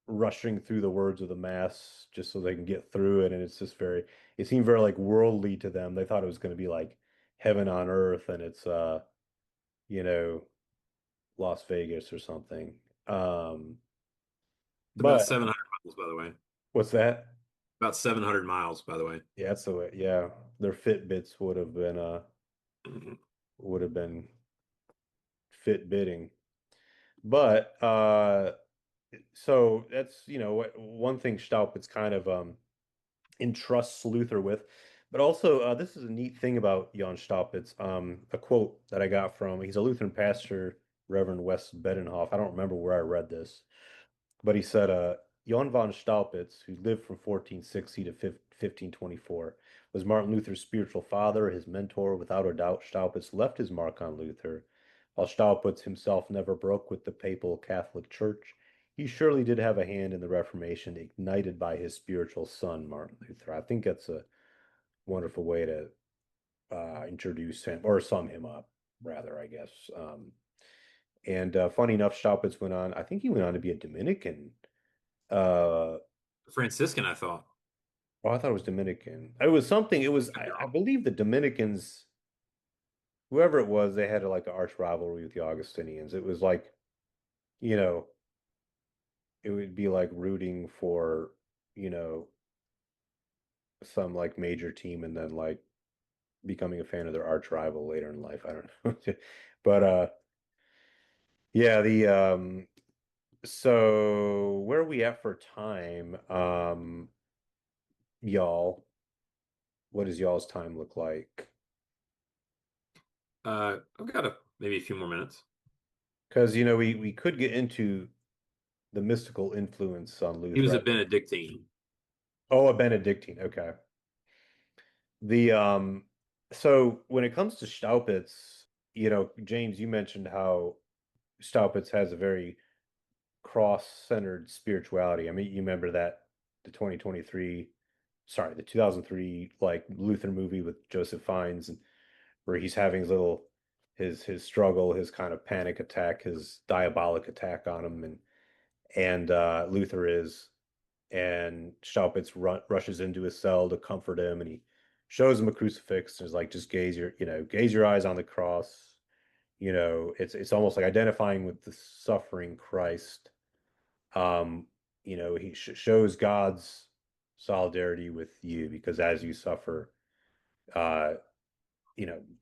rushing through the words of the mass just so they can get through it. And it's just it seemed very like worldly to them. They thought it was going to be like heaven on earth. And Las Vegas or something. It's about But 700 miles, by the way. what's that? About 700 miles, by the way. Yeah, that's the way. Yeah, their Fitbits Mhm. would have been fit bidding. But so that's one thing Staupitz kind of entrusts Luther with. But also, this is a neat thing about Jan Staupitz. A quote that I got from he's a Lutheran pastor, Reverend Wes Bedenhoff. I don't remember where I read this, but he said, Jan von Staupitz, who lived from 1460 to 1524, was Martin Luther's spiritual father, his mentor. Without a doubt, Staupitz left his mark on Luther. While Staupitz himself never broke with the papal Catholic Church, he surely did have a hand in the Reformation ignited by his spiritual son, Martin Luther. I think that's a wonderful way to introduce him or sum him up, rather, I guess. And funny enough, Staupitz went on, I think he went on to be a Dominican. Uh, Franciscan, I thought. oh, I thought it was Dominican. It was something, I believe the Dominicans, whoever it was, they had like an arch rivalry with the Augustinians. It was like, you know, it would be like rooting for, you know, some like major team and then like becoming a fan of their arch rival later in life. I don't know. But yeah, the so where are we at for time? Y'all, what does y'all's time look like? I've got maybe a few more minutes. Because we could get into the mystical influence on He was Luther. a Benedictine. Oh, a Benedictine. Okay. The so when it comes to Staupitz, James, you mentioned how Staupitz has a very cross-centered spirituality. I mean, you remember that the 2023, sorry, the 2003 like Luther movie with Joseph Fiennes, and where he's having his struggle, his kind of panic attack, his diabolic attack on him, and Luther is, and Staupitz rushes into his cell to comfort him, and he shows him a crucifix and is like, just gaze your eyes on the cross. It's almost like identifying with the suffering Christ. Um, he shows God's solidarity with you because as you suffer, uh,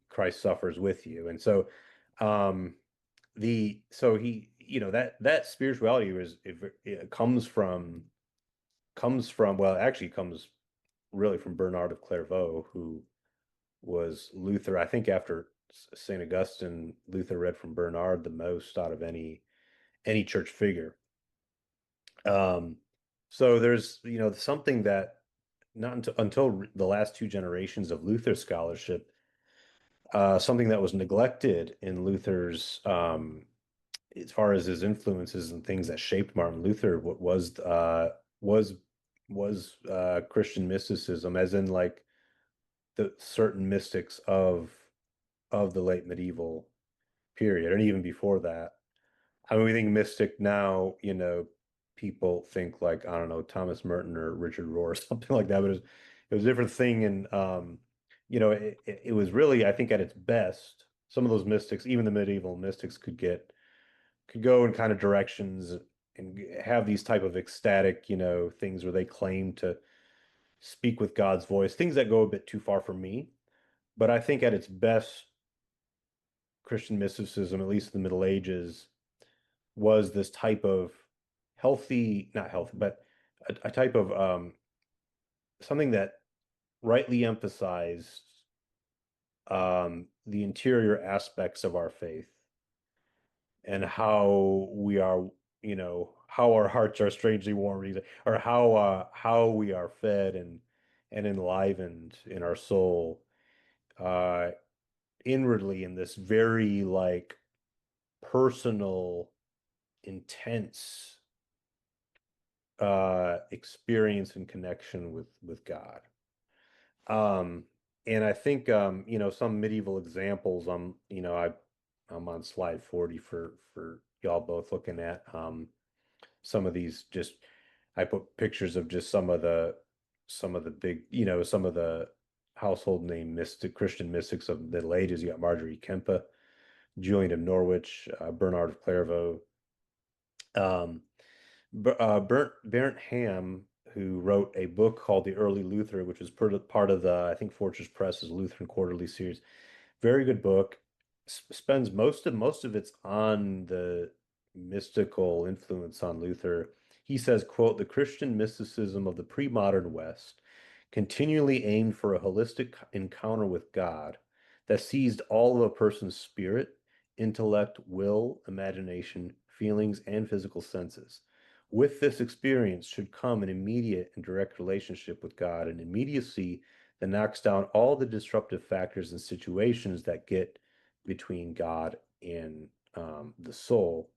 Christ suffers with you. And so, um, he, that spirituality it comes from, well, it actually comes really from Bernard of Clairvaux, who was Luther. I think after St. Augustine, Luther read from Bernard the most out of any church figure. Um, so there's, something that not until the last two generations of Luther scholarship, something that was neglected in Luther's, as far as his influences and things that shaped Martin Luther, what was Christian mysticism, as in like the certain mystics of the late medieval period, and even before that. I mean, we think mystic now, people think like, I don't know, Thomas Merton or Richard Rohr or something like that, but it was a different thing. And, it was really, I think at its best, some of those mystics, even the medieval mystics could go in kind of directions and have these type of ecstatic, things where they claim to speak with God's voice, things that go a bit too far for me. But I think at its best, Christian mysticism, at least in the Middle Ages, was this type of healthy, not healthy, but a type of something that rightly emphasized the interior aspects of our faith and how we are, how our hearts are strangely warmed, or how we are fed and enlivened in our soul, uh, inwardly in this very like personal, intense experience and connection with God. Um, and I think some medieval examples. I'm on slide 40 for y'all both looking at some of these. Just I put pictures of just some of the big, some of the household name mystic Christian mystics of the Middle Ages. You got Marjorie Kempe, Julian of Norwich, Bernard of Clairvaux. Um, Berndt Hamm, who wrote a book called The Early Luther, which was part of the, I think, Fortress Press's Lutheran Quarterly series. Very good book. Spends most of it's on the mystical influence on Luther. He says, quote, "The Christian mysticism of the pre-modern West continually aimed for a holistic encounter with God that seized all of a person's spirit, intellect, will, imagination, feelings, and physical senses. With this experience should come an immediate and direct relationship with God, an immediacy that knocks down all the disruptive factors and situations that get between God and the soul."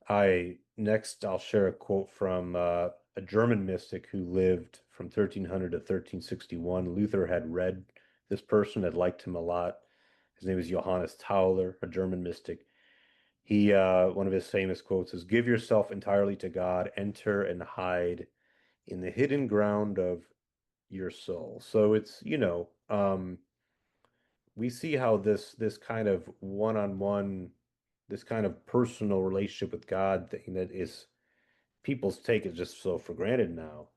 I'll share a quote from a German mystic who lived from 1300 to 1361. Luther had read this person, had liked him a lot. His name is Johannes Tauler, a German mystic. One of his famous quotes is, "Give yourself entirely to God, enter and hide in the hidden ground of your soul." So it's, we see how this kind of one-on-one, this kind of personal relationship with God thing that is people's take it just so for granted now.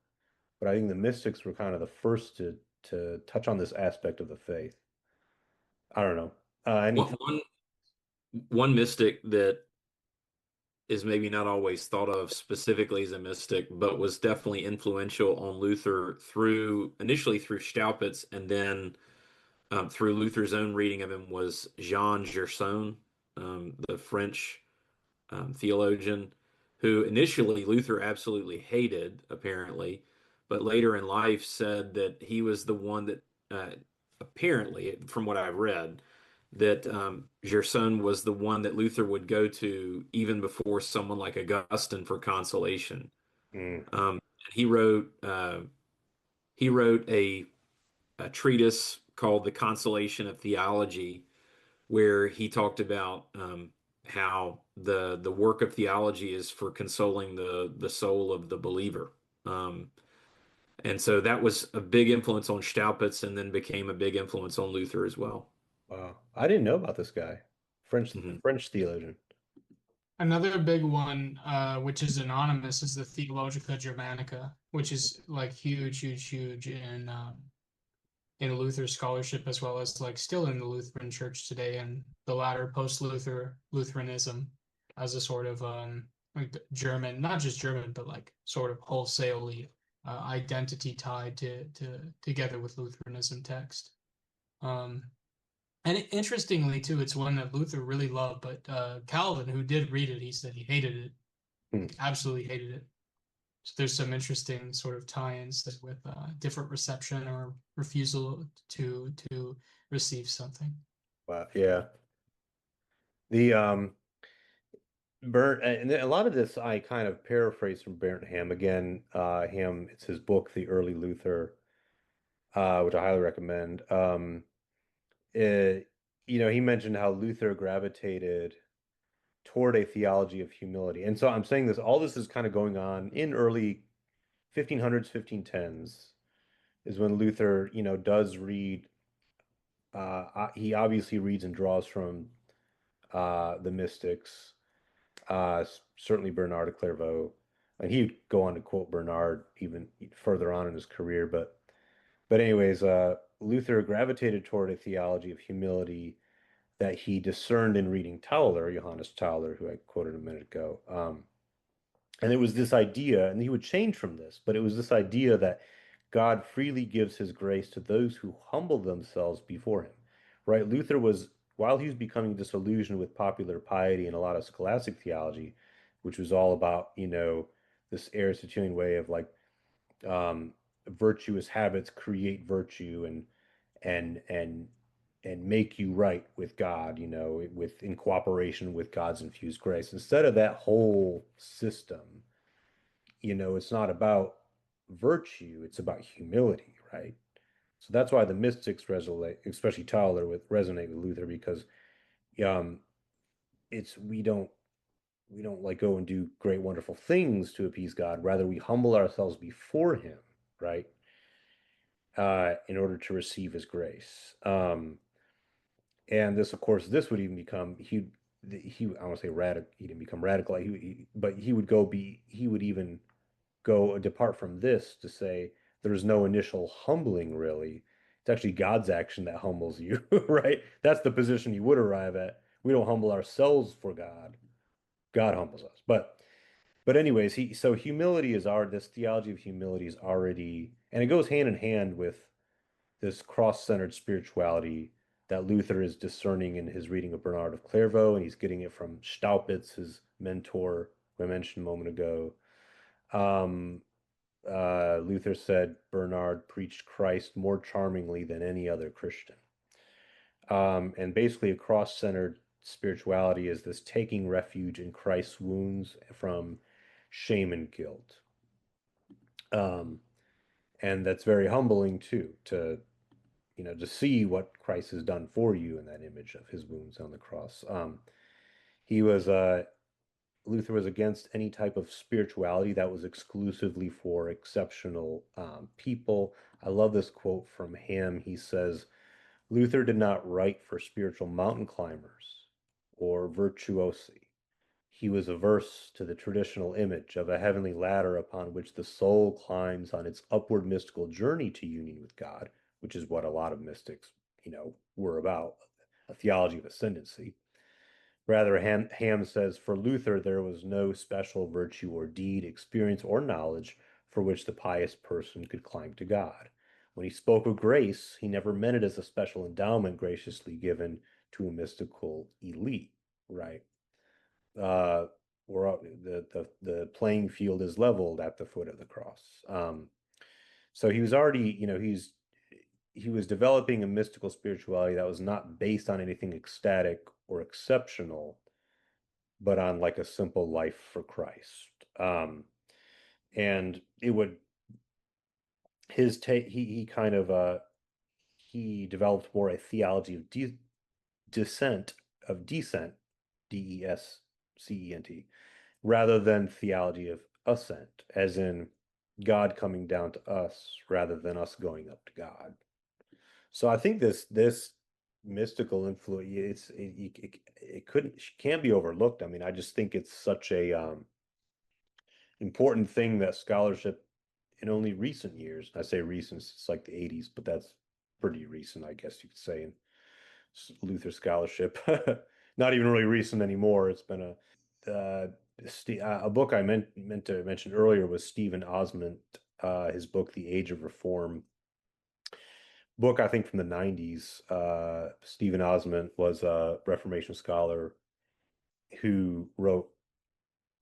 But I think the mystics were kind of the first to touch on this aspect of the faith. I don't know. Any One, one, one mystic that is maybe not always thought of specifically as a mystic, but was definitely influential on Luther through initially through Staupitz and then through Luther's own reading of him was Jean Gerson, the French theologian, who initially Luther absolutely hated, apparently, but later in life said that he was the one that, apparently, from what I've read, that Gerson was the one that Luther would go to even before someone like Augustine for consolation. Mm, He wrote he wrote a treatise called The Consolation of Theology, where he talked about how the work of theology is for consoling the soul of the believer. Um, and so that was a big influence on Staupitz, and then became a big influence on Luther as well. wow. I didn't know about this guy. Mhm. French theologian. Another big one, which is anonymous, is the Theologica Germanica, which is like huge, huge, huge in Luther scholarship, as well as like still in the Lutheran Church today, and the latter Lutheranism as a sort of like German, not just German, but like sort of wholesalely identity tied to together with Lutheranism text. Um, and interestingly too, it's one that Luther really loved, but Calvin, who did read it, he said he hated it, Hmm. absolutely hated it. So there's some interesting sort of tie-ins with different reception or refusal to receive something. Wow. Yeah. The Berndt, and a lot of this I kind of paraphrase from Berndt Hamm again. Hamm, it's his book, The Early Luther, which I highly recommend. It, he mentioned how Luther gravitated toward a theology of humility. And so I'm saying all this is kind of going on in early 1500s, 1510s is when Luther, does read, he obviously reads and draws from the mystics, certainly Bernard of Clairvaux. And he'd go on to quote Bernard even further on in his career. But anyways, Luther gravitated toward a theology of humility that he discerned in reading Tauler, Johannes Tauler, who I quoted a minute ago. And it was this idea, and he would change from this, but it was this idea that God freely gives his grace to those who humble themselves before him, right? Luther was, while he was becoming disillusioned with popular piety and a lot of scholastic theology, which was all about, this Aristotelian way of like um, virtuous habits create virtue and and and make you right with God, in cooperation with God's infused grace. Instead of that whole system, it's not about virtue, it's about humility, right? So that's why the mystics resonate, especially Tauler, resonate with Luther because um it's we don't like go and do great wonderful things to appease God. Rather, we humble ourselves before him, right? In order to receive his grace. And this, of course, this would even become I want to say radical. He didn't become radical, but he would even go depart from this to say there's no initial humbling really. It's actually God's action that humbles you, right? That's the position you would arrive at. We don't humble ourselves for God. God humbles us. But anyways, so humility is this theology of humility is already, and it goes hand in hand with this cross-centered spirituality that Luther is discerning in his reading of Bernard of Clairvaux, and he's getting it from Staupitz, his mentor, who I mentioned a moment ago. Luther said Bernard preached Christ more charmingly than any other Christian. And basically, a cross-centered spirituality is this taking refuge in Christ's wounds from shame and guilt. And that's very humbling too, to see what Christ has done for you in that image of his wounds on the cross. He was Luther was against any type of spirituality that was exclusively for exceptional people. I love this quote from Hamm. He says, Luther did not write for spiritual mountain climbers or virtuosi. He was averse to the traditional image of a heavenly ladder upon which the soul climbs on its upward mystical journey to union with God, which is what a lot of mystics, were about, a theology of ascendancy. Rather, Hamm says, for Luther, there was no special virtue or deed, experience, or knowledge for which the pious person could climb to God. When he spoke of grace, he never meant it as a special endowment graciously given to a mystical elite, right? Where the playing field is leveled at the foot of the cross. So he was already, he was developing a mystical spirituality that was not based on anything ecstatic or exceptional, but on like a simple life for Christ. And it would his take he kind of he developed more a theology of descent, Descent, rather than theology of ascent, as in God coming down to us rather than us going up to God. So I think this mystical influence, it can't be overlooked. I mean, I just think it's such a important thing that scholarship in only recent years, I say recent, it's like the 80s, but that's pretty recent, I guess you could say, in Luther scholarship. Not even really recent anymore. It's been a book I meant to mention earlier was Stephen Ozment, his book, The Age of Reform. Book, I think, from the 90s. Stephen Ozment was a Reformation scholar who wrote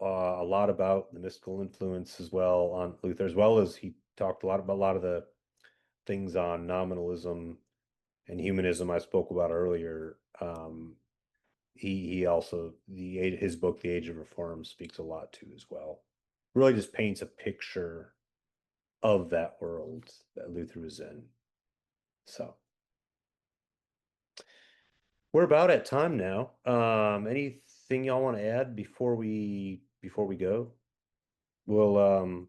a lot about the mystical influence as well on Luther, as well as he talked a lot about a lot of the things on nominalism and humanism I spoke about earlier. He also his book, The Age of Reform, speaks a lot to as well. Really just paints a picture of that world that Luther was in. So we're about at time now. Anything y'all want to add before we go? We'll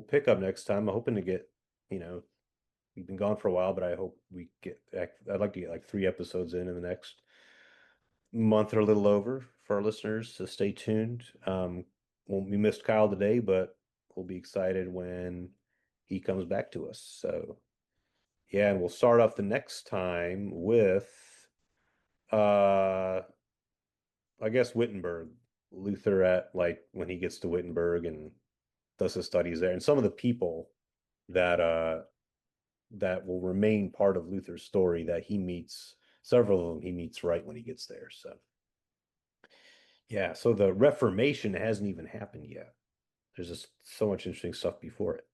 pick up next time. I'm hoping to get, we've been gone for a while, but I hope we get back. I'd like to get like 3 episodes in the next month or a little over for our listeners, so stay tuned. We missed Kyle today, but we'll be excited when he comes back to us. So yeah, and we'll start off the next time with I guess Wittenberg, Luther at like when he gets to Wittenberg and does his studies there, and some of the people that will remain part of Luther's story that he meets. Several of them he meets right when he gets there. So yeah, so the Reformation hasn't even happened yet. There's just so much interesting stuff before it.